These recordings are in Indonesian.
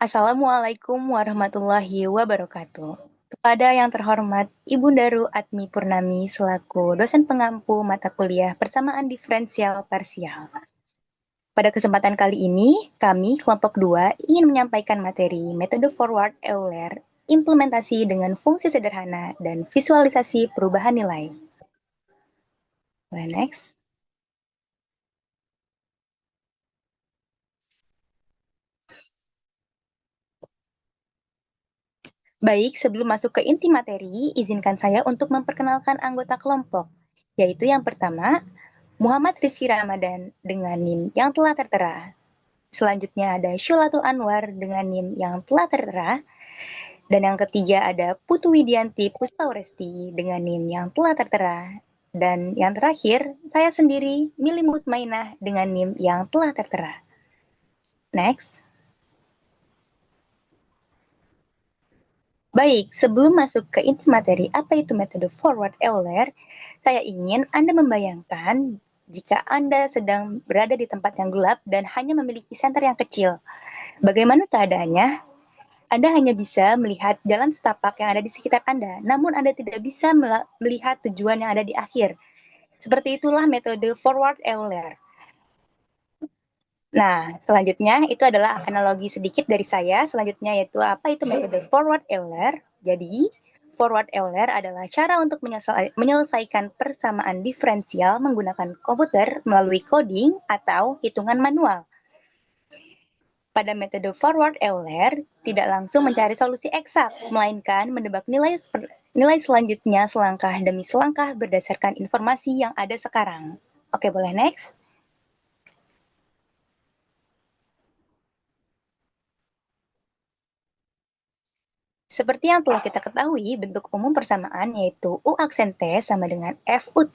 Assalamualaikum warahmatullahi wabarakatuh. Kepada yang terhormat Ibu Daru Atmi Purnami selaku dosen pengampu mata kuliah persamaan diferensial parsial. Pada kesempatan kali ini, kami kelompok 2 ingin menyampaikan materi metode forward Euler, implementasi dengan fungsi sederhana dan visualisasi perubahan nilai. Boleh next. Baik, sebelum masuk ke inti materi, izinkan saya untuk memperkenalkan anggota kelompok, yaitu yang pertama, Muhammad Rizky Ramadan dengan NIM yang telah tertera. Selanjutnya ada Syulatul Anwar dengan NIM yang telah tertera. Dan yang ketiga ada Putu Widianti Pustauresti dengan NIM yang telah tertera. Dan yang terakhir, saya sendiri, Mili Mutmainah dengan NIM yang telah tertera. Next. Baik, sebelum masuk ke inti materi apa itu metode forward Euler, saya ingin Anda membayangkan jika Anda sedang berada di tempat yang gelap dan hanya memiliki senter yang kecil. Bagaimana keadaannya? Anda hanya bisa melihat jalan setapak yang ada di sekitar Anda, namun Anda tidak bisa melihat tujuan yang ada di akhir. Seperti itulah metode forward Euler. Nah, selanjutnya itu adalah analogi sedikit dari saya. Selanjutnya yaitu apa itu metode forward Euler. Jadi, forward Euler adalah cara untuk menyelesaikan persamaan diferensial menggunakan komputer melalui coding atau hitungan manual. Pada metode forward Euler, tidak langsung mencari solusi eksak, melainkan menebak nilai selanjutnya selangkah demi selangkah berdasarkan informasi yang ada sekarang. Oke, boleh next? Seperti yang telah kita ketahui, bentuk umum persamaan yaitu U aksen T sama dengan FUT,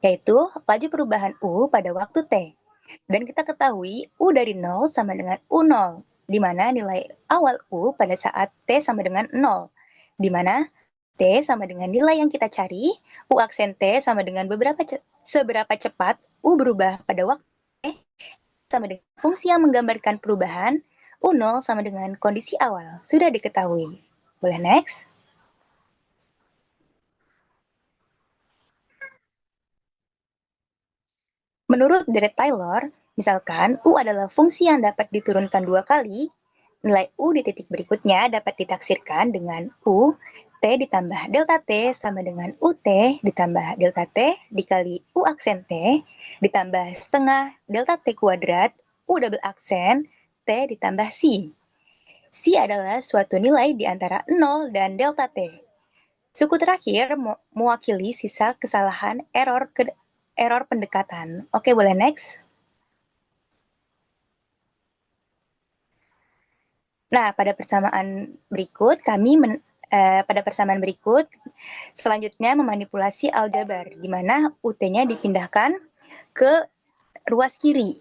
yaitu laju perubahan U pada waktu T. Dan kita ketahui U dari 0 sama dengan U0, di mana nilai awal U pada saat T sama dengan 0, di mana T sama dengan nilai yang kita cari, U aksen T sama dengan seberapa cepat U berubah pada waktu T sama dengan fungsi yang menggambarkan perubahan, U0 sama dengan kondisi awal. Sudah diketahui. Boleh next? Menurut Derek Taylor, misalkan U adalah fungsi yang dapat diturunkan 2 kali, nilai U di titik berikutnya dapat ditaksirkan dengan U T ditambah delta T sama dengan UT ditambah delta T dikali U aksen T ditambah setengah delta T kuadrat U double aksen T ditambah C. C adalah suatu nilai di antara 0 dan delta T. Suku terakhir mewakili sisa kesalahan error pendekatan. Oke, boleh next? Nah, pada persamaan berikut selanjutnya memanipulasi aljabar, di mana UT-nya dipindahkan ke ruas kiri,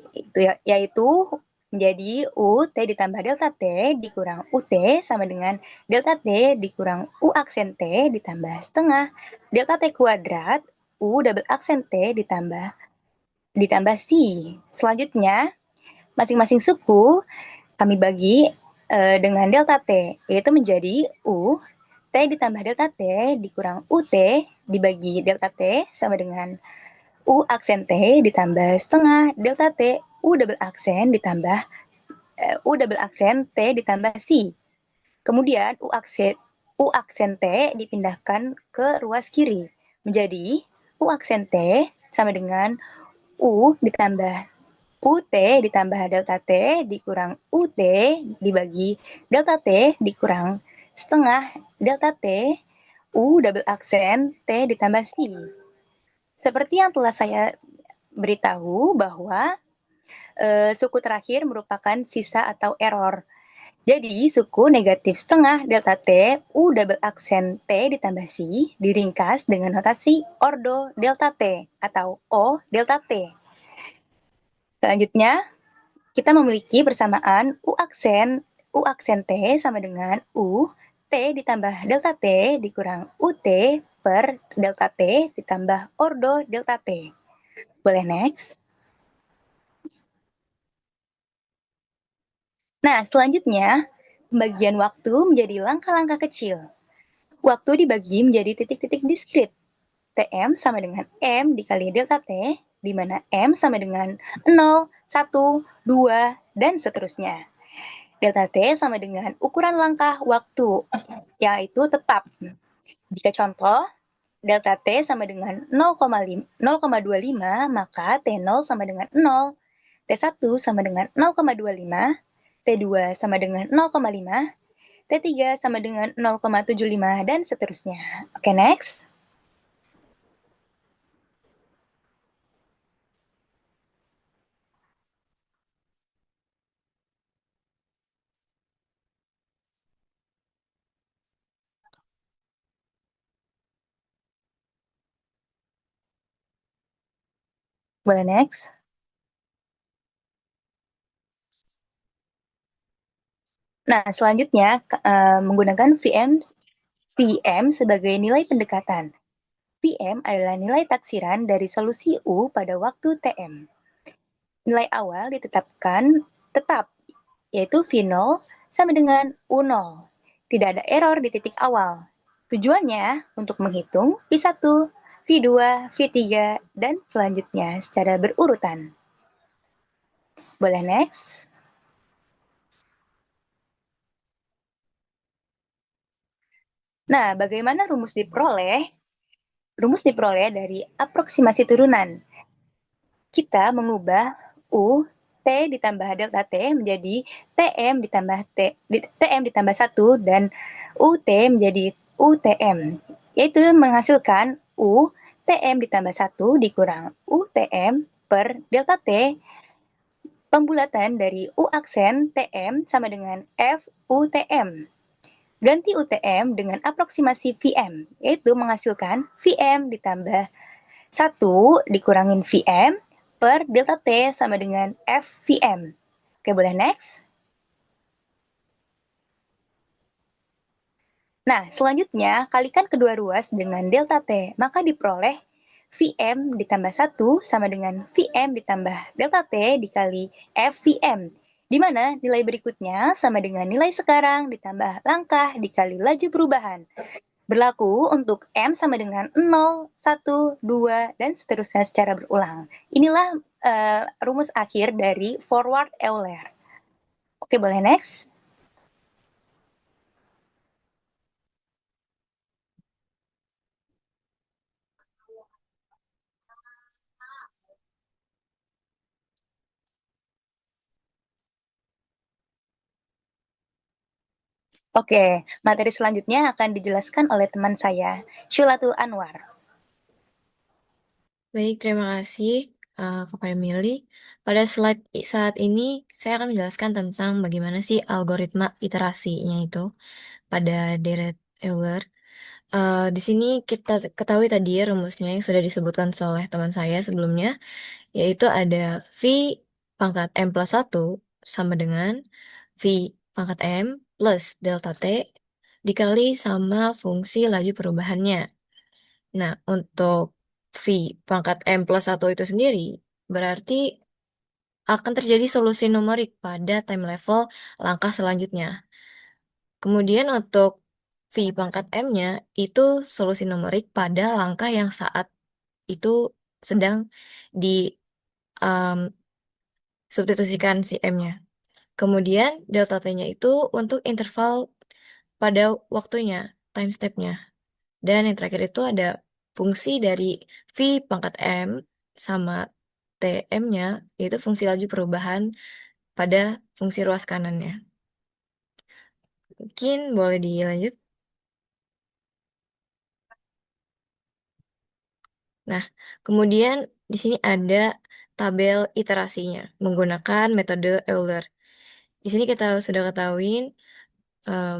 yaitu menjadi U T ditambah delta T dikurang UT sama dengan delta T dikurang U aksen T ditambah setengah delta T kuadrat U double aksen T ditambah C. Selanjutnya, masing-masing suku kami bagi dengan delta T, yaitu menjadi U T ditambah delta T dikurang UT dibagi delta T sama dengan U aksen T ditambah setengah delta T U double aksen ditambah U double aksen T ditambah C. Kemudian U aksen T dipindahkan ke ruas kiri menjadi U aksen T sama dengan U ditambah UT ditambah delta T dikurang UT dibagi delta T dikurang setengah delta T U double aksen T ditambah C. Seperti yang telah saya beritahu bahwa suku terakhir merupakan sisa atau error. Jadi, suku negatif setengah delta T U double aksen T ditambah C diringkas dengan notasi ordo delta T atau O delta T. Selanjutnya, kita memiliki persamaan U aksen T sama dengan U T ditambah delta T dikurang UT per delta T ditambah ordo delta T. Boleh next? Nah, selanjutnya, pembagian waktu menjadi langkah-langkah kecil. Waktu dibagi menjadi titik-titik diskrit. Tm sama dengan M dikali delta T, di mana M sama dengan 0, 1, 2, dan seterusnya. Delta T sama dengan ukuran langkah waktu, yaitu tetap. Jika contoh, delta T sama dengan 0,25, maka T0 sama dengan 0, T1 sama dengan 0,25, T2 sama dengan 0,5, T3 sama dengan 0,75, dan seterusnya. Oke, next. Boleh next. Nah, selanjutnya menggunakan VM sebagai nilai pendekatan. VM adalah nilai taksiran dari solusi U pada waktu TM. Nilai awal ditetapkan tetap, yaitu V0 sama dengan U0. Tidak ada error di titik awal. Tujuannya untuk menghitung V1, V2, V3, dan selanjutnya secara berurutan. Boleh next? Nah, bagaimana rumus diperoleh? Rumus diperoleh dari aproksimasi turunan. Kita mengubah U T ditambah delta T menjadi TM ditambah TM ditambah 1 dan UT menjadi UTM, yaitu menghasilkan U TM ditambah 1 dikurang UTM per delta T pembulatan dari U aksen TM sama dengan F UTM. Ganti UTM dengan aproksimasi VM, yaitu menghasilkan VM ditambah 1 dikurangin VM per delta T sama dengan FVM. Oke, boleh next? Nah, selanjutnya kalikan kedua ruas dengan delta T, maka diperoleh VM ditambah 1 sama dengan VM ditambah delta T dikali FVM, di mana nilai berikutnya sama dengan nilai sekarang ditambah langkah dikali laju perubahan. Berlaku untuk M sama dengan 0, 1, 2, dan seterusnya secara berulang. Inilah rumus akhir dari forward Euler. Oke, boleh next? Oke, materi selanjutnya akan dijelaskan oleh teman saya, Syulatul Anwar. Baik, terima kasih kepada Mili. Pada slide saat ini, saya akan menjelaskan tentang bagaimana sih algoritma iterasinya itu pada deret Euler. Di sini kita ketahui tadi ya rumusnya yang sudah disebutkan oleh teman saya sebelumnya, yaitu ada V pangkat M plus 1 sama dengan V pangkat M plus delta T dikali sama fungsi laju perubahannya. Nah, untuk V pangkat M plus 1 itu sendiri, berarti akan terjadi solusi numerik pada time level langkah selanjutnya. Kemudian untuk V pangkat M-nya, itu solusi numerik pada langkah yang saat itu sedang di um, substitusikan si M-nya. Kemudian delta T-nya itu untuk interval pada waktunya, time step-nya. Dan yang terakhir itu ada fungsi dari V pangkat M sama TM-nya, yaitu fungsi laju perubahan pada fungsi ruas kanannya. Mungkin boleh dilanjut. Nah, kemudian di sini ada tabel iterasinya menggunakan metode Euler. Di sini kita sudah ketahui em,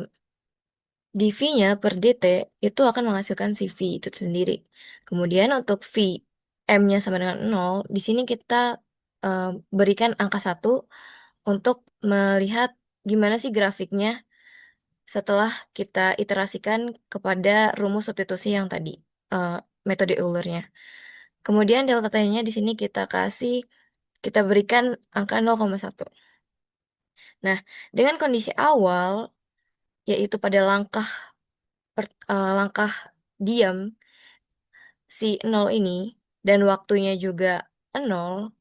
dV-nya per dt itu akan menghasilkan si V itu sendiri. Kemudian untuk V M-nya sama dengan 0, di sini kita eh, berikan angka 1 untuk melihat gimana sih grafiknya setelah kita iterasikan kepada rumus substitusi yang tadi, eh, metode Euler-nya. Kemudian delta T-nya di sini kita berikan angka 0,1. Nah, dengan kondisi awal, yaitu pada langkah diam si nol ini, dan waktunya juga nol,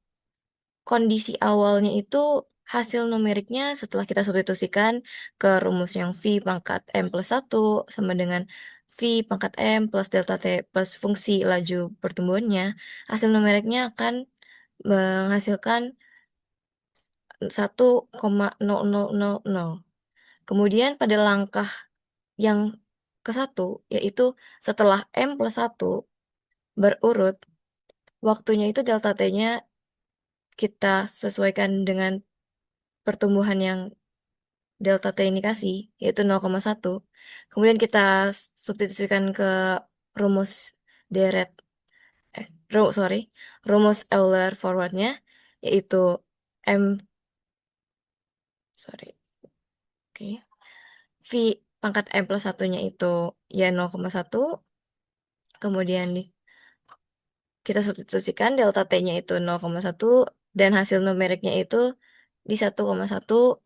kondisi awalnya itu hasil numeriknya setelah kita substitusikan ke rumus yang V pangkat M plus 1 sama dengan V pangkat M plus delta T plus fungsi laju pertumbuhannya, hasil numeriknya akan menghasilkan 1,0000. Kemudian pada langkah yang ke satu, yaitu setelah M plus 1 berurut, waktunya itu delta T-nya kita sesuaikan dengan pertumbuhan yang delta T ini kasih, yaitu 0,1. Kemudian kita substitusikan ke rumus deret, sorry, rumus Euler forwardnya, yaitu M, sorry, oke, V pangkat M plus satunya itu ya 0,1, kemudian kita substitusikan delta T-nya itu 0,1, dan hasil numeriknya itu di 1,1000.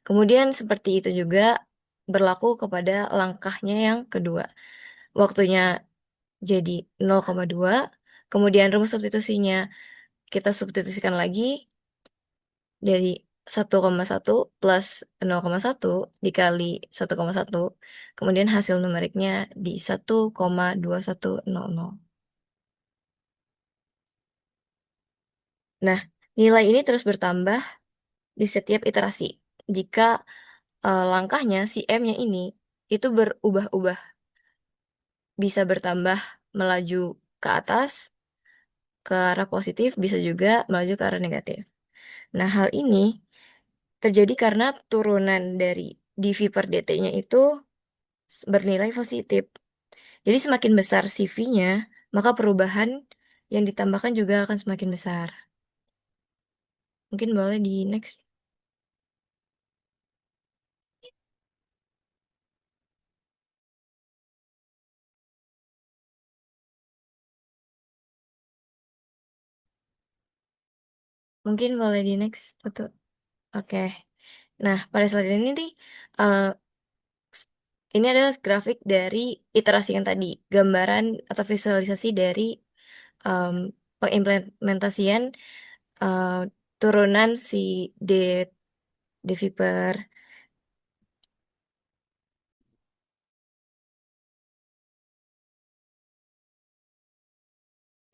Kemudian seperti itu juga berlaku kepada langkahnya yang kedua. Waktunya jadi 0,2, kemudian rumus substitusinya kita substitusikan lagi jadi 1,1 plus 0,1 dikali 1,1, kemudian hasil numeriknya di 1,2100. Nah, nilai ini terus bertambah di setiap iterasi. Jika langkahnya si M-nya ini itu berubah-ubah, bisa bertambah melaju ke atas, ke arah positif, bisa juga melaju ke arah negatif. Nah, hal ini terjadi karena turunan dari dV per dt-nya itu bernilai positif. Jadi semakin besar CV-nya, maka perubahan yang ditambahkan juga akan semakin besar. Mungkin boleh di next. Mungkin boleh di next. Betul. Oke. Nah, pada slide ini nih, eh, ini adalah grafik dari iterasi yang tadi, gambaran atau visualisasi dari em, pengimplementasian eh, turunan si D dV per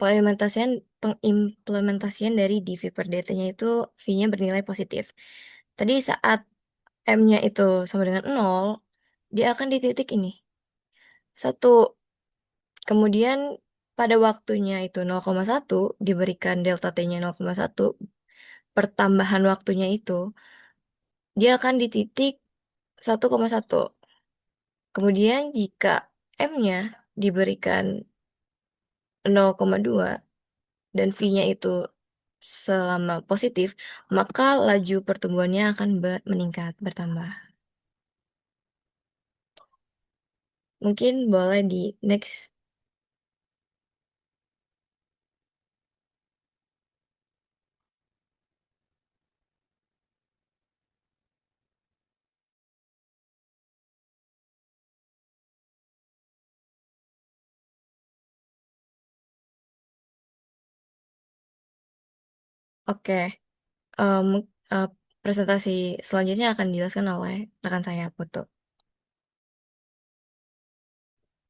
pengimplementasian dari dV per dt-nya itu V-nya bernilai positif. Tadi saat M-nya itu sama dengan 0, dia akan di titik ini. 1. Kemudian pada waktunya itu 0,1 diberikan delta T-nya 0,1, pertambahan waktunya itu dia akan di titik 1,1. Kemudian jika M-nya diberikan 0,2 dan V-nya itu selama positif, maka laju pertumbuhannya akan meningkat, bertambah. Mungkin boleh di next. Oke, em, eh, presentasi selanjutnya akan dijelaskan oleh rekan saya, Putu.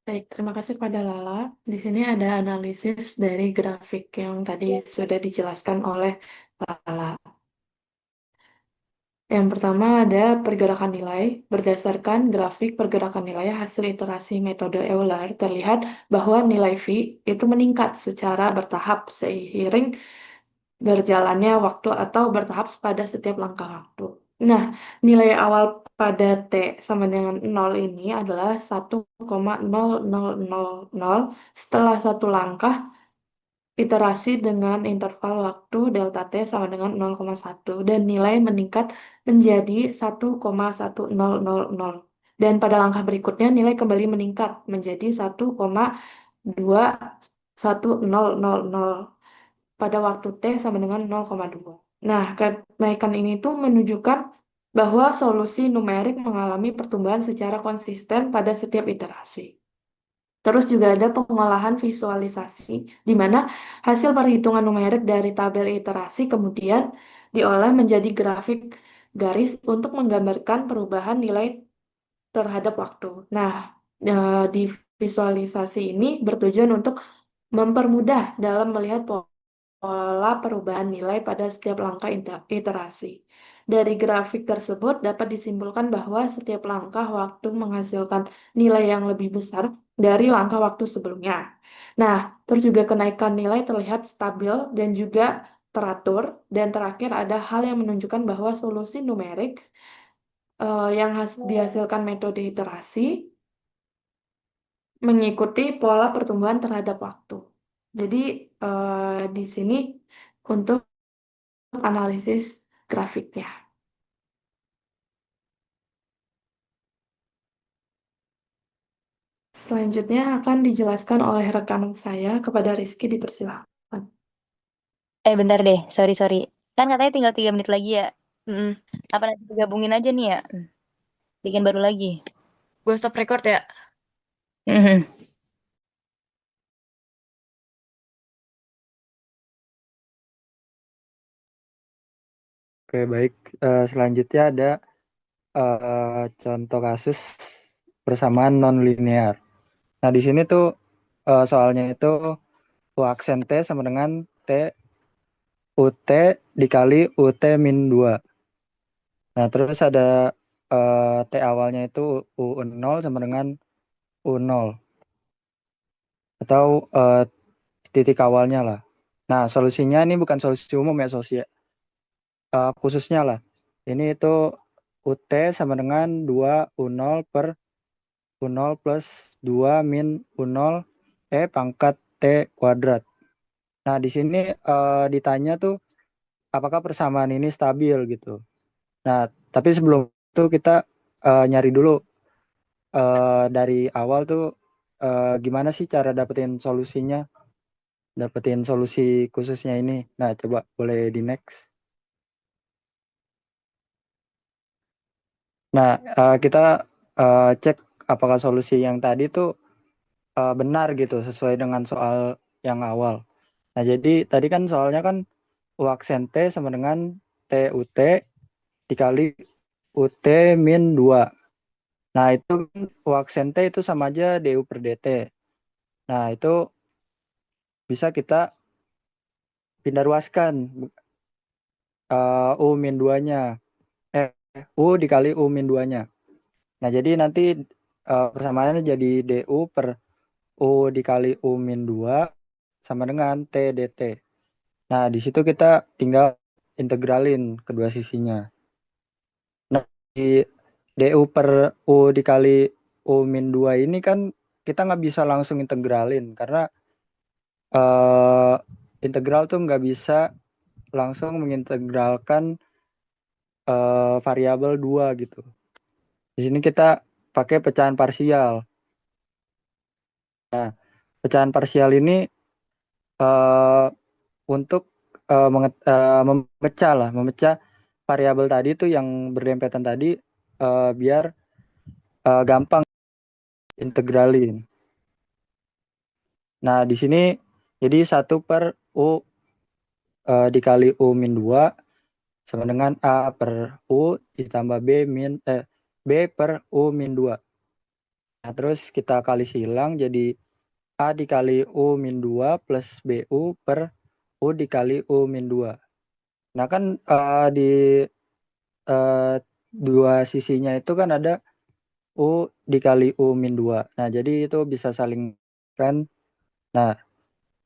Baik, terima kasih kepada Lala. Di sini ada analisis dari grafik yang tadi sudah dijelaskan oleh Lala. Yang pertama ada pergerakan nilai. Berdasarkan grafik pergerakan nilai hasil iterasi metode Euler, terlihat bahwa nilai V itu meningkat secara bertahap seiring berjalannya waktu atau bertahap pada setiap langkah waktu. Nah, nilai awal pada T sama dengan 0 ini adalah 1,0000 setelah satu langkah iterasi dengan interval waktu delta T sama dengan 0,1 dan nilai meningkat menjadi 1,1000. Dan pada langkah berikutnya nilai kembali meningkat menjadi 1,21000 pada waktu T sama dengan 0,2. Nah, kenaikan ini tuh menunjukkan bahwa solusi numerik mengalami pertumbuhan secara konsisten pada setiap iterasi. Terus juga ada pengolahan visualisasi, di mana hasil perhitungan numerik dari tabel iterasi kemudian diolah menjadi grafik garis untuk menggambarkan perubahan nilai terhadap waktu. Nah, di visualisasi ini bertujuan untuk mempermudah dalam melihat pola perubahan nilai pada setiap langkah iterasi. Dari grafik tersebut dapat disimpulkan bahwa setiap langkah waktu menghasilkan nilai yang lebih besar dari langkah waktu sebelumnya. Nah, terus juga kenaikan nilai terlihat stabil dan juga teratur. Dan terakhir ada hal yang menunjukkan bahwa solusi numerik yang dihasilkan metode iterasi mengikuti pola pertumbuhan terhadap waktu. Jadi di sini untuk analisis grafiknya. Selanjutnya akan dijelaskan oleh rekan saya kepada Rizky, dipersilakan. Bentar deh, sorry. Kan katanya tinggal 3 menit lagi ya. Mm-mm. Apa nanti digabungin aja nih ya? Bikin baru lagi. Gue stop record ya. Mhm. Oke, baik. Selanjutnya ada contoh kasus persamaan non-linear. Nah, di sini tuh soalnya itu U aksen T sama dengan T UT dikali UT min 2. Nah, terus ada T awalnya itu U0 sama dengan U0. Atau titik awalnya lah. Nah, solusinya ini bukan solusi umum ya, solusi khususnya lah. Ini itu UT sama dengan 2 U0 per U0 plus 2 min U0 pangkat T kuadrat. Nah, di sini ditanya tuh apakah persamaan ini stabil gitu. Nah, tapi sebelum itu kita nyari dulu dari awal tuh gimana sih cara dapetin solusinya, dapetin solusi khususnya ini. Nah, coba boleh di next. Nah, kita cek apakah solusi yang tadi tuh benar gitu sesuai dengan soal yang awal. Nah, jadi tadi kan soalnya kan U aksen T sama dengan TUT dikali UT min 2. Nah, itu kan U aksen T itu sama aja DU per DT. Nah, itu bisa kita pindah ruaskan U min 2-nya. U dikali U min 2-nya. Nah, jadi nanti persamaannya jadi DU per U dikali U min 2 sama dengan T dt. Nah, di situ kita tinggal integralin kedua sisinya. Nah, di DU per U dikali U min 2 ini kan kita nggak bisa langsung integralin karena integral tuh nggak bisa langsung mengintegralkan variabel 2 gitu. Di sini kita pakai pecahan parsial. Nah, pecahan parsial ini untuk memecah variabel tadi tuh yang berdempetan tadi biar gampang integralin. Nah, di sini jadi 1 per U dikali U min 2 sama dengan A per U ditambah B per U min 2. Nah, terus kita kali silang jadi A dikali U min 2 plus BU per U dikali U min 2. Nah, kan di dua sisinya itu kan ada U dikali U min 2. Nah, jadi itu bisa saling kan. Nah,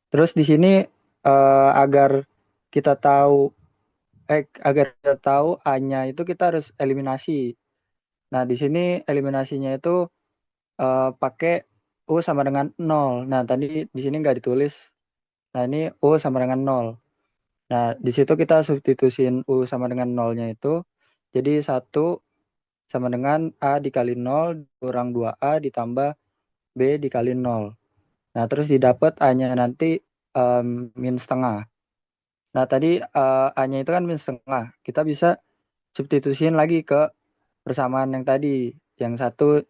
terus di sini agar kita tahu A-nya itu kita harus eliminasi. Nah, di sini eliminasinya itu pakai U sama dengan 0. Nah, tadi di sini nggak ditulis. Nah, ini U sama dengan 0. Nah, di situ kita substitusiin U sama dengan 0-nya itu. Jadi 1 sama dengan A dikali 0 kurang 2A ditambah B dikali 0. Nah, terus didapat A-nya nanti min setengah. Nah, tadi A-nya itu kan min setengah. Kita bisa substitusiin lagi ke persamaan yang tadi. Yang satu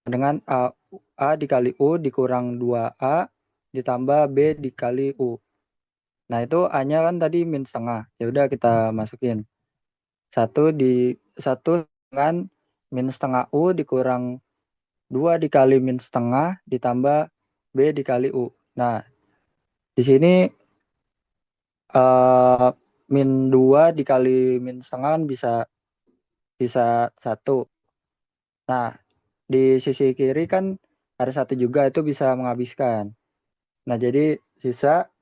dengan A dikali U dikurang 2A ditambah B dikali U. Nah, itu A-nya kan tadi min setengah. Ya udah kita masukin. Satu dengan min setengah U dikurang 2 dikali min setengah ditambah B dikali U. Nah, di sini min 2 dikali min setengah kan bisa 1. Nah, di sisi kiri kan ada 1 juga, itu bisa menghabiskan. Nah, jadi sisa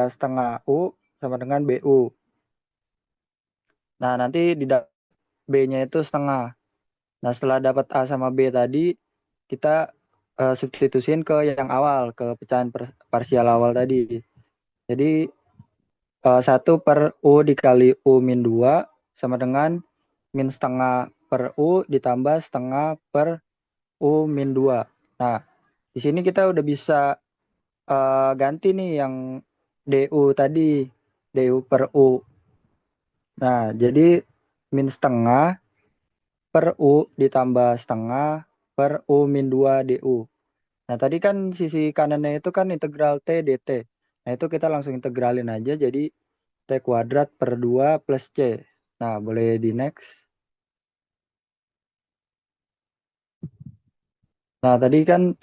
setengah U sama dengan BU. Nah, nanti di B-nya itu setengah. Nah, setelah dapat A sama B tadi, kita substitusiin ke yang awal, ke pecahan parsial awal tadi. Jadi 1 per U dikali U min 2 sama dengan min setengah per U ditambah setengah per U min 2. Nah, di sini kita udah bisa ganti nih yang DU tadi, DU per U. Nah, jadi min setengah per U ditambah setengah per U min 2 DU. Nah, tadi kan sisi kanannya itu kan integral T dt. Nah, itu kita langsung integralin aja jadi T kuadrat per 2 plus C. Nah, boleh di next. Nah, tadi kan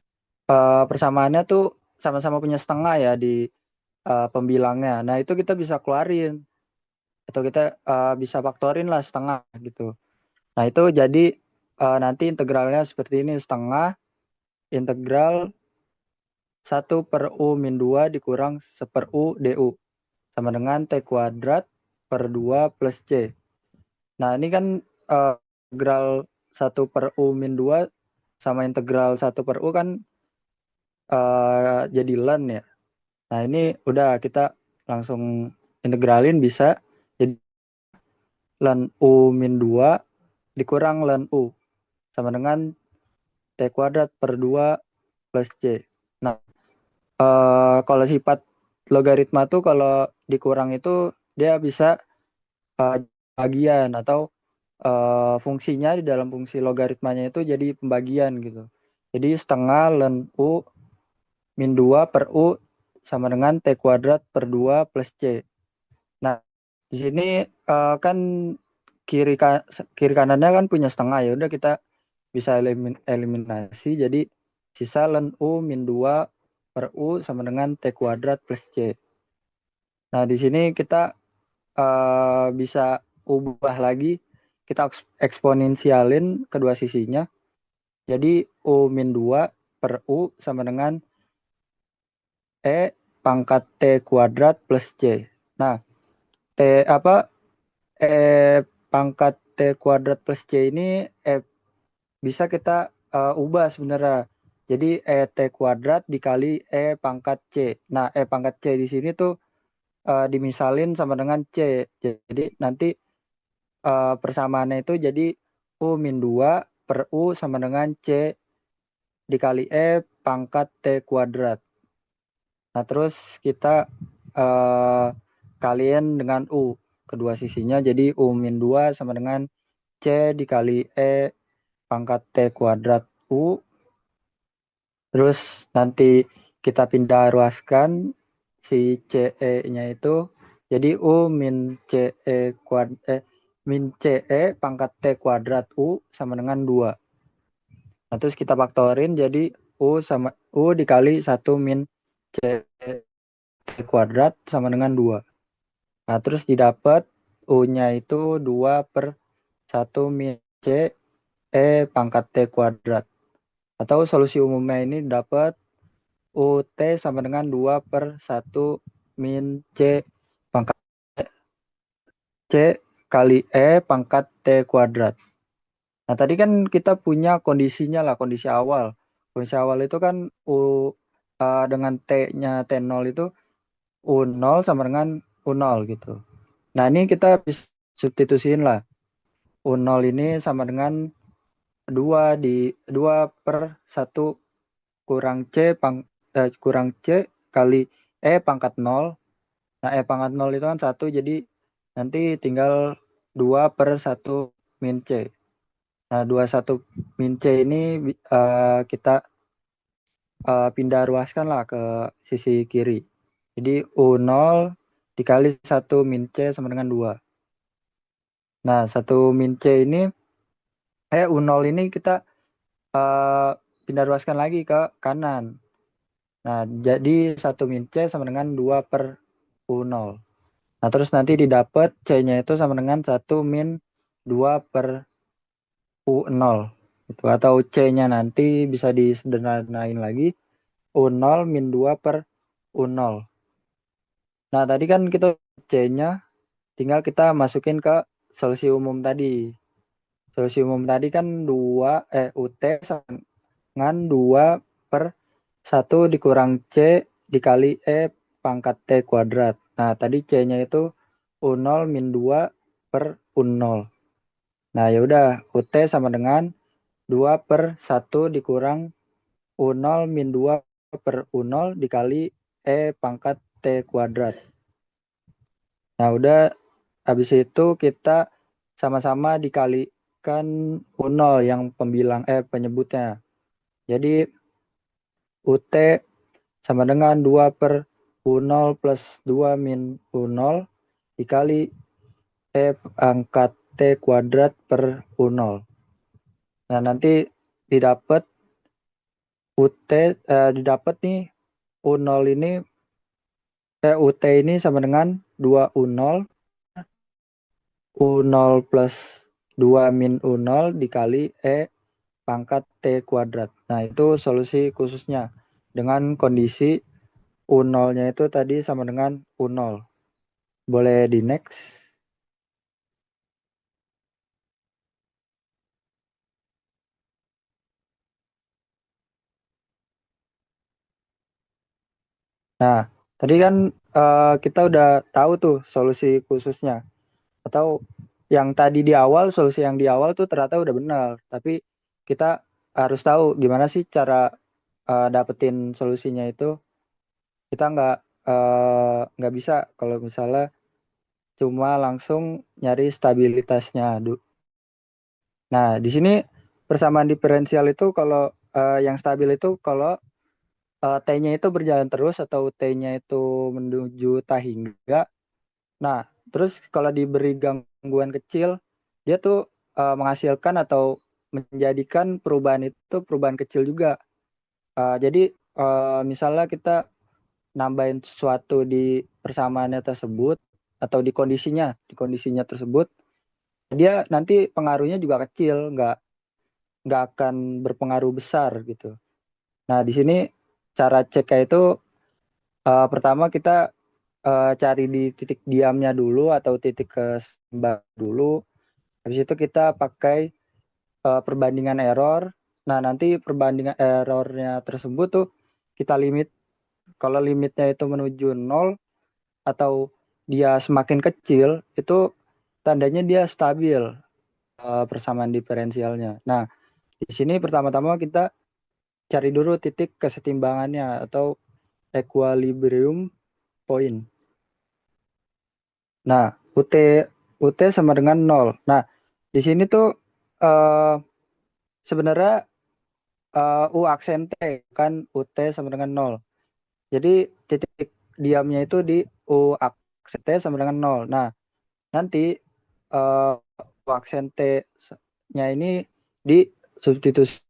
persamaannya tuh sama-sama punya setengah ya di pembilangnya. Nah, itu kita bisa keluarin. Atau kita bisa faktorin lah setengah gitu. Nah, itu jadi nanti integralnya seperti ini. Setengah integral 1 per U min 2 dikurang 1 per U DU. Sama dengan T kuadrat per 2 plus C. Nah, ini kan integral 1 per U min 2 sama integral 1 per U kan jadi ln ya. Nah, ini udah kita langsung integralin bisa. Jadi ln U min 2 dikurang ln U. Sama dengan T kuadrat per 2 plus C. Nah, kalau sifat logaritma tuh kalau dikurang itu dia bisa bagian atau fungsinya di dalam fungsi logaritmanya itu jadi pembagian gitu. Jadi setengah ln U min 2 per U sama dengan T kuadrat per 2 plus C. Nah, di sini kan kiri kanannya kan punya setengah, ya udah kita bisa eliminasi jadi sisa ln U min 2 per U sama dengan T kuadrat plus C. Nah, di sini kita bisa ubah lagi, kita eksponensialin kedua sisinya. Jadi U min 2 per U sama dengan E pangkat T kuadrat plus C. Nah, E pangkat T kuadrat plus C ini bisa kita ubah sebenarnya. Jadi T kuadrat dikali E pangkat C. Nah, E pangkat C di sini tuh dimisalin sama dengan C. Jadi nanti persamaannya itu jadi U min 2 per U sama dengan C dikali E pangkat T kuadrat. Nah, terus kita kalian dengan U kedua sisinya, jadi U min 2 sama dengan C dikali E pangkat T kuadrat U. Terus nanti kita pindah ruaskan si CE-nya itu jadi U min CE min CE pangkat T kuadrat U sama dengan 2. Nah, terus kita faktorin jadi U dikali 1 min CE T kuadrat sama dengan 2. Nah, terus didapat U-nya itu 2 per 1 min C E pangkat T kuadrat. Atau solusi umumnya ini dapat UT sama dengan 2 per 1 min C pangkat C kali E pangkat T kuadrat. Nah, tadi kan kita punya kondisinya lah, kondisi awal. Kondisi awal itu kan dengan T-nya T0 itu U0 sama dengan U0 gitu. Nah, ini kita bisa substitusiin lah. U0 ini sama dengan 2 per 1 kurang C kali E pangkat 0 Nah, pangkat 0 itu kan 1, jadi nanti tinggal 2 per 1 min C. Nah, 21 min C ini kita pindah ruaskan lah ke sisi kiri. Jadi U0 dikali 1 min C sama dengan 2. Nah, 1 min C ini, U0 ini kita pindah ruaskan lagi ke kanan. Nah, jadi 1 min C sama dengan 2 per U0. Nah, terus nanti didapat C-nya itu sama dengan 1 min 2 per U0. Gitu. Atau C-nya nanti bisa disederhanain lagi. U0 min 2 per U0. Nah, tadi kan kita C-nya tinggal kita masukin ke solusi umum tadi. Solusi umum tadi kan UT sama dengan 2 per 1 dikurang C dikali pangkat T kuadrat. Nah, tadi C-nya itu U0 min 2 per U0. Nah, ya udah UT sama dengan 2 per 1 dikurang U0 min 2 per U0 dikali pangkat T kuadrat. Nah, udah habis itu kita sama-sama dikalikan U0 yang penyebutnya. Jadi UT sama dengan 2 per U0 plus 2 min U0 dikali pangkat T kuadrat per U0. Nah, nanti didapat didapat nih U0 ini UT ini sama dengan 2 U0 plus 2 min U0 dikali pangkat T kuadrat. Nah, itu solusi khususnya dengan kondisi U0-nya itu tadi sama dengan U0. Boleh di next. Nah, tadi kan kita udah tahu tuh solusi khususnya. Atau yang tadi di awal, solusi yang di awal tuh ternyata udah benar. Tapi kita harus tahu gimana sih cara dapetin solusinya itu. Kita nggak bisa kalau misalnya cuma langsung nyari stabilitasnya. Nah, di sini persamaan diferensial itu kalau yang stabil itu kalau T-nya itu berjalan terus atau T-nya itu menuju tak hingga. Nah, terus kalau diberi gangguan kecil, dia tuh menghasilkan atau menjadikan perubahan itu perubahan kecil juga. Jadi misalnya kita nambahin sesuatu di persamaannya tersebut atau di kondisinya tersebut, dia nanti pengaruhnya juga kecil, nggak akan berpengaruh besar gitu. Nah, di sini cara ceknya itu pertama kita cari di titik diamnya dulu atau titik kesembah dulu. Habis itu kita pakai perbandingan error. Nah, nanti perbandingan errornya tersebut tuh kita limit. Kalau limitnya itu menuju 0 atau dia semakin kecil, itu tandanya dia stabil persamaan diferensialnya. Nah, di sini pertama-tama kita cari dulu titik kesetimbangannya atau equilibrium point. Nah, UT sama dengan 0. Nah, di sini tuh sebenarnya U aksen T kan UT sama dengan 0. Jadi titik diamnya itu di U aksen T sama dengan 0. Nah, nanti U aksen T-nya ini di substitusi.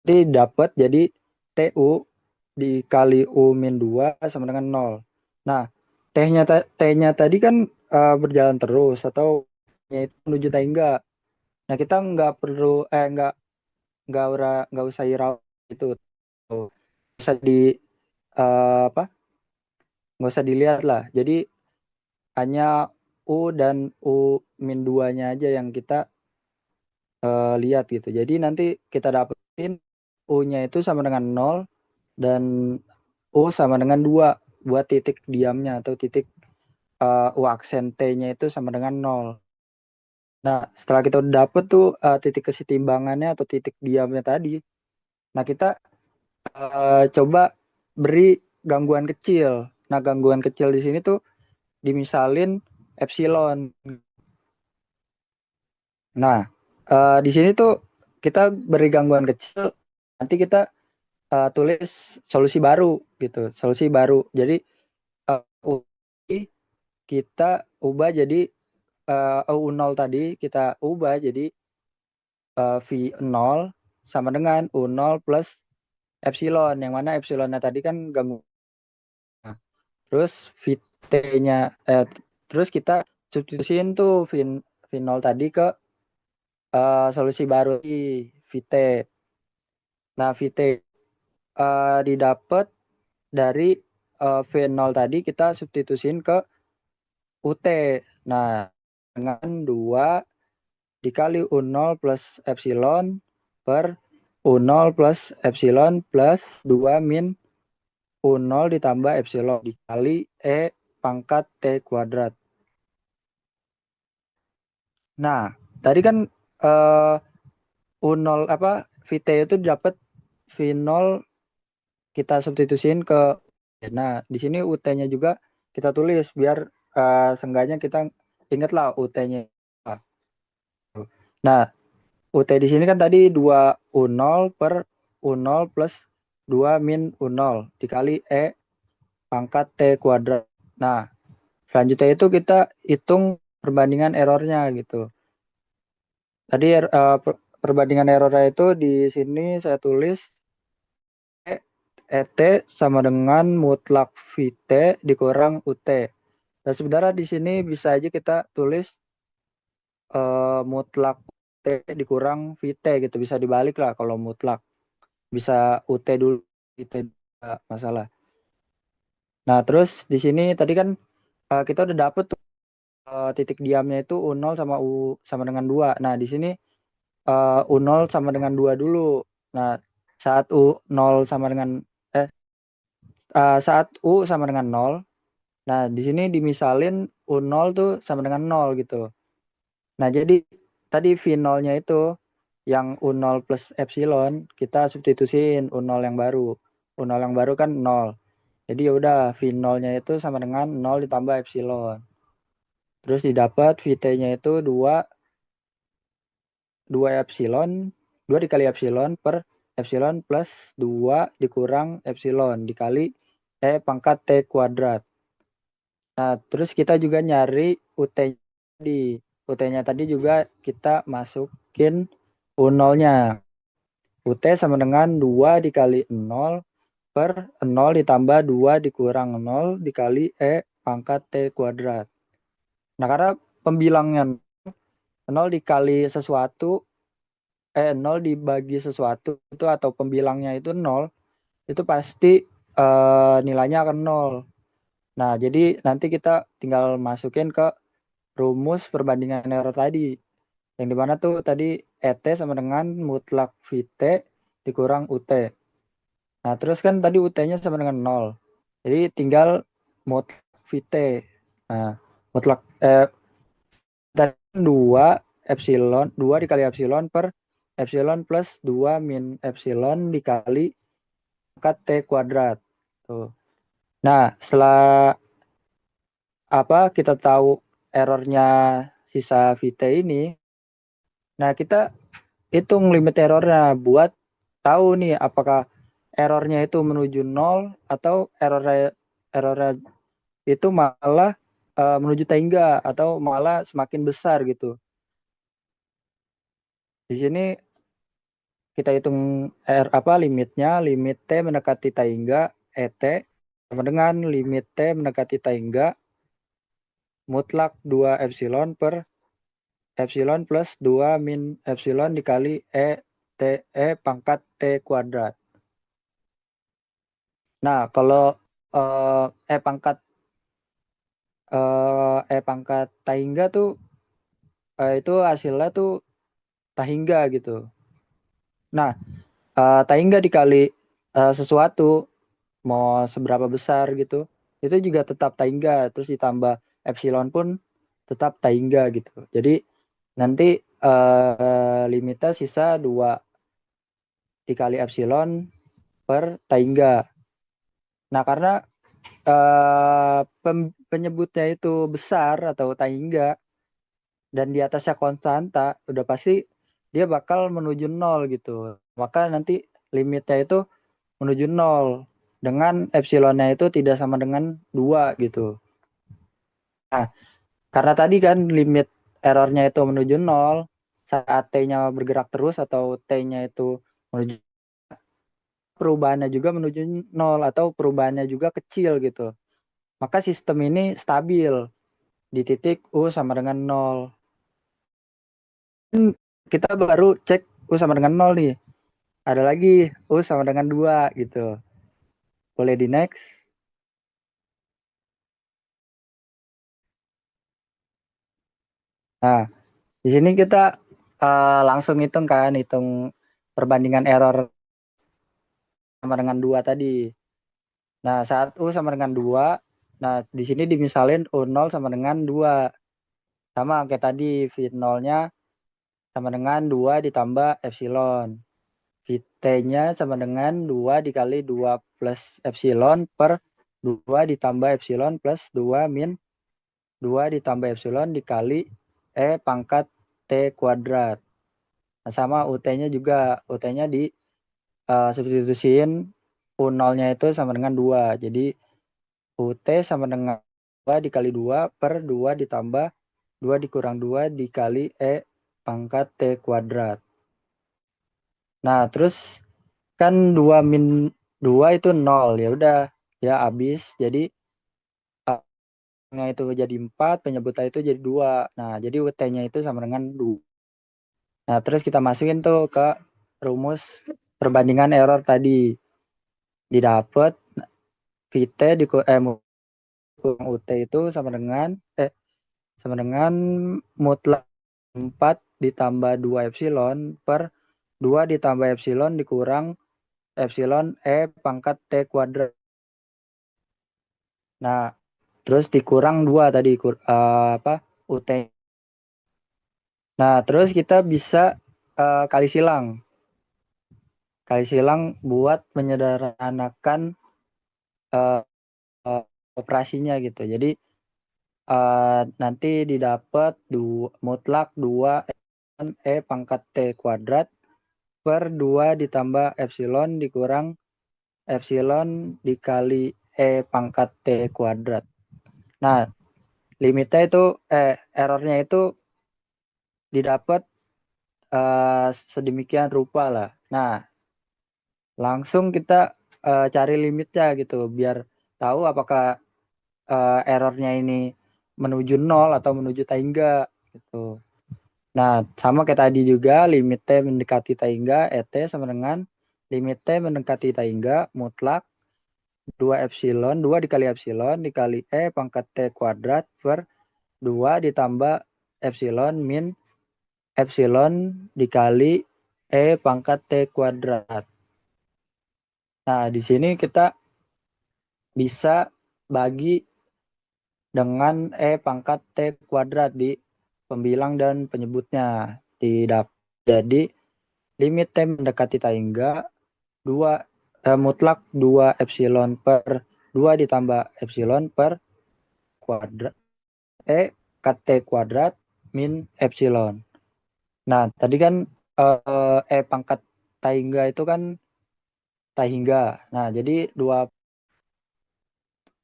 Nanti dapat jadi TU dikali U min 2 sama dengan 0. Nah, T-nya tadi kan berjalan terus atau itu menuju tangga. Nah, kita nggak perlu nggak usah hirau itu. Nggak usah nggak usah dilihat lah. Jadi hanya U dan U min 2-nya aja yang kita lihat gitu. Jadi nanti kita dapetin U-nya itu sama dengan 0 dan U sama dengan 2 buat titik diamnya atau titik U aksen T-nya itu sama dengan 0. Nah, setelah kita udah dapet tuh titik kesetimbangannya atau titik diamnya tadi, nah kita coba beri gangguan kecil. Nah, gangguan kecil di sini tuh dimisalin epsilon. Nah, di sini tuh kita beri gangguan kecil, nanti kita tulis solusi baru gitu, solusi baru. Jadi UI kita ubah jadi U0 tadi kita ubah jadi V0 sama dengan U0 plus epsilon, yang mana epsilonnya tadi kan gangguan. Nah, terus VT-nya terus kita substitusiin tuh V0 tadi ke solusi baru di VT. Nah, VT didapat dari V0 tadi kita substitusiin ke UT. Nah, dengan 2 dikali U0 plus epsilon per U0 plus epsilon plus 2 min U0 ditambah epsilon dikali E pangkat T kuadrat. Nah, tadi kan U0 VT itu dapat V0 kita substitusiin ke. Nah, di sini UT-nya juga kita tulis biar seenggaknya kita ingat lah UT-nya. Nah, UT di sini kan tadi 2 U0 per U0 plus 2 min U0 dikali E pangkat T kuadrat. Nah, selanjutnya itu kita hitung perbandingan errornya gitu. Tadi perbandingan errornya itu di sini saya tulis ET sama dengan mutlak VT dikurang UT. Dan sebenarnya di sini bisa aja kita tulis mutlak UT dikurang VT gitu. Bisa dibalik lah kalau mutlak. Bisa UT dulu, VT tidak masalah. Nah, terus di sini tadi kan kita udah dapet tuh titik diamnya itu U0 sama U sama dengan 2. Nah, di sini U0 sama dengan 2 dulu. Nah, saat U0 sama dengan saat U sama dengan 0. Nah, di sini dimisalin U0 tuh sama dengan 0 gitu. Nah, jadi tadi V0-nya itu yang U0 plus epsilon kita substitusiin U0 yang baru. U0 yang baru kan 0. Jadi ya udah V0-nya itu sama dengan 0 ditambah epsilon. Terus didapat VT-nya itu 2 epsilon, 2 dikali epsilon per epsilon plus 2 dikurang epsilon dikali E pangkat T kuadrat. Nah, terus kita juga nyari UT-nya tadi. UT-nya tadi juga kita masukin U0-nya. UT sama dengan 2 dikali 0 per 0 ditambah 2 dikurang 0 dikali E pangkat T kuadrat. Nah, karena pembilangnya 0 dikali sesuatu 0 dibagi sesuatu itu atau pembilangnya itu 0 itu pasti nilainya akan 0. Nah, jadi nanti kita tinggal masukin ke rumus perbandingan error tadi. Yang dimana tuh tadi ET sama dengan mutlak VT dikurang UT. Nah, terus kan tadi UT-nya sama dengan 0. Jadi tinggal mutlak VT. Nah, mutlak 2 epsilon 2 dikali epsilon per epsilon plus 2 min epsilon dikali pangkat T kuadrat. Tuh. Nah, setelah kita tahu errornya sisa VT ini, nah kita hitung limit errornya buat tahu nih apakah errornya itu menuju 0 atau errornya itu malah menuju tengah atau malah semakin besar gitu. Di sini kita hitung limitnya, limit T mendekati tengah ET sama dengan limit T mendekati tengah mutlak 2 epsilon per epsilon plus 2 min epsilon dikali E pangkat T kuadrat. Nah, kalau E pangkat tahingga tuh itu hasilnya tuh tahingga gitu. Nah, tahingga dikali sesuatu mau seberapa besar gitu, itu juga tetap tahingga. Terus ditambah epsilon pun tetap tahingga gitu. Jadi nanti limitnya sisa 2 dikali epsilon per tahingga. Nah, karena penyebutnya itu besar atau tangga dan di atasnya konstanta, udah pasti dia bakal menuju nol gitu. Maka nanti limitnya itu menuju nol dengan epsilonnya itu tidak sama dengan 2 gitu. Nah, karena tadi kan limit errornya itu menuju nol, saat T-nya bergerak terus atau T-nya itu menuju, perubahannya juga menuju nol atau perubahannya juga kecil gitu. Maka sistem ini stabil di titik U sama dengan nol. Kita baru cek U sama dengan nol nih. Ada lagi U sama dengan 2 gitu. Boleh di next. Nah, di sini kita langsung hitung perbandingan error sama dengan 2 tadi. Nah, saat U sama dengan 2, nah di sini dimisalin U0 sama dengan 2. Sama kayak tadi, V0-nya sama dengan 2 ditambah epsilon. Vt-nya sama dengan 2 dikali 2 plus epsilon per 2 ditambah epsilon plus 2 min 2 ditambah epsilon dikali E pangkat T kuadrat. Nah, sama UT-nya juga. UT-nya di substitusiin U0-nya itu sama dengan 2. Jadi UT sama dengan 2 dikali 2 per 2 ditambah 2 dikurang 2 dikali E pangkat T kuadrat. Nah, terus kan 2 min 2 itu 0. Ya udah, ya habis. Jadi nya itu jadi 4, penyebutnya itu jadi 2. Nah, jadi UT-nya itu sama dengan 2. Nah, terus kita masukin tuh ke rumus perbandingan error tadi. Didapat Vt dikurang UT itu sama dengan mutlak 4 ditambah 2 epsilon per 2 ditambah epsilon dikurang epsilon E pangkat T kuadrat. Nah, terus dikurang 2 tadi UT. Nah, terus kita bisa kali silang. Kali silang buat menyederhanakan operasinya gitu. Jadi nanti didapat mutlak 2 E pangkat T kuadrat per 2 ditambah epsilon dikurang epsilon dikali E pangkat T kuadrat. Nah, limitnya itu errornya itu didapat sedemikian rupa lah. Nah, langsung kita cari limitnya gitu biar tahu apakah errornya ini menuju nol atau menuju tangga gitu. Nah, sama kayak tadi juga limit T mendekati tangga ET sama dengan limit T mendekati tangga mutlak 2 epsilon 2 dikali epsilon dikali E pangkat T kuadrat per 2 ditambah epsilon min epsilon dikali E pangkat T kuadrat. Nah, di sini kita bisa bagi dengan E pangkat T kuadrat di pembilang dan penyebutnya. Jadi limit T mendekati tangga 2 mutlak 2 epsilon per 2 ditambah epsilon per kuadrat E kat T kuadrat min epsilon. Nah, tadi kan E pangkat tangga itu kan tangga. Nah, jadi 2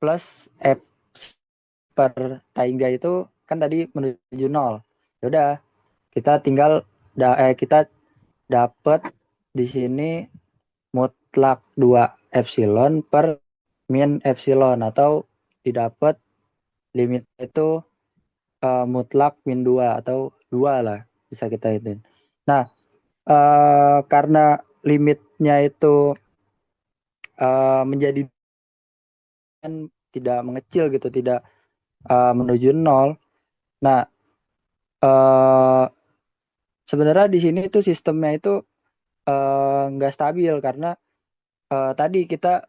plus F per tangga itu kan tadi menuju 0. Ya udah, kita tinggal kita dapat di sini mutlak 2 epsilon per min epsilon atau didapat limit itu mutlak min 2 atau 2 lah bisa kita hitung. Nah, karena limitnya itu menjadi tidak mengecil gitu, tidak menuju 0. Nah, sebenarnya di sini itu sistemnya itu nggak stabil karena tadi kita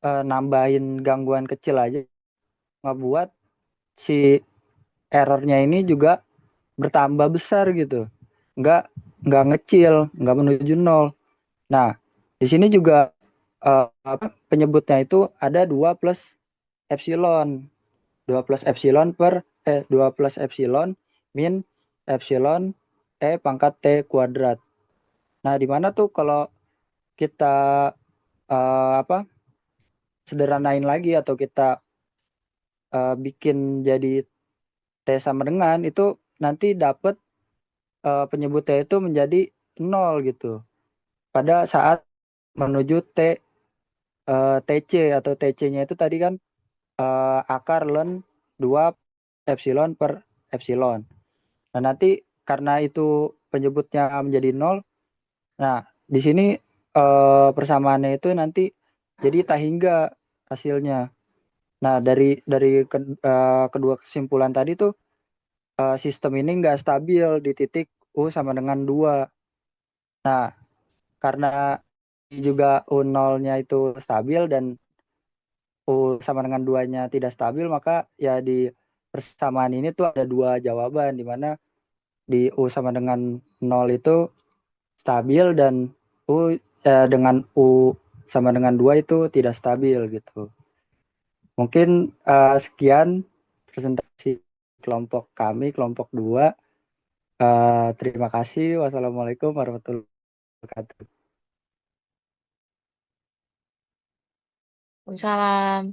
nambahin gangguan kecil aja ngebuat si errornya ini juga bertambah besar gitu, nggak ngecil, nggak menuju 0. Nah, di sini juga penyebutnya itu ada 2 plus epsilon. 2 plus epsilon min epsilon E pangkat T kuadrat. Nah, di mana tuh kalau kita sederhanain lagi atau kita bikin jadi T sama dengan itu nanti dapat penyebut T itu menjadi 0 gitu. Pada saat menuju TC atau TC-nya itu tadi kan akar ln 2 epsilon per epsilon. Nah, nanti karena itu penyebutnya menjadi 0, nah di sini persamaannya itu nanti jadi tak hingga hasilnya. Nah, dari kedua kesimpulan tadi tuh sistem ini nggak stabil di titik U sama dengan 2. Nah, karena juga U0-nya itu stabil dan U sama dengan 2-nya tidak stabil, maka ya di persamaan ini tuh ada dua jawaban, di mana di U sama dengan 0 itu stabil dan dengan U sama dengan 2 itu tidak stabil gitu. Mungkin sekian presentasi kelompok kami, kelompok 2. Terima kasih. Wassalamualaikum warahmatullahi wabarakatuh. Waalaikumsalam.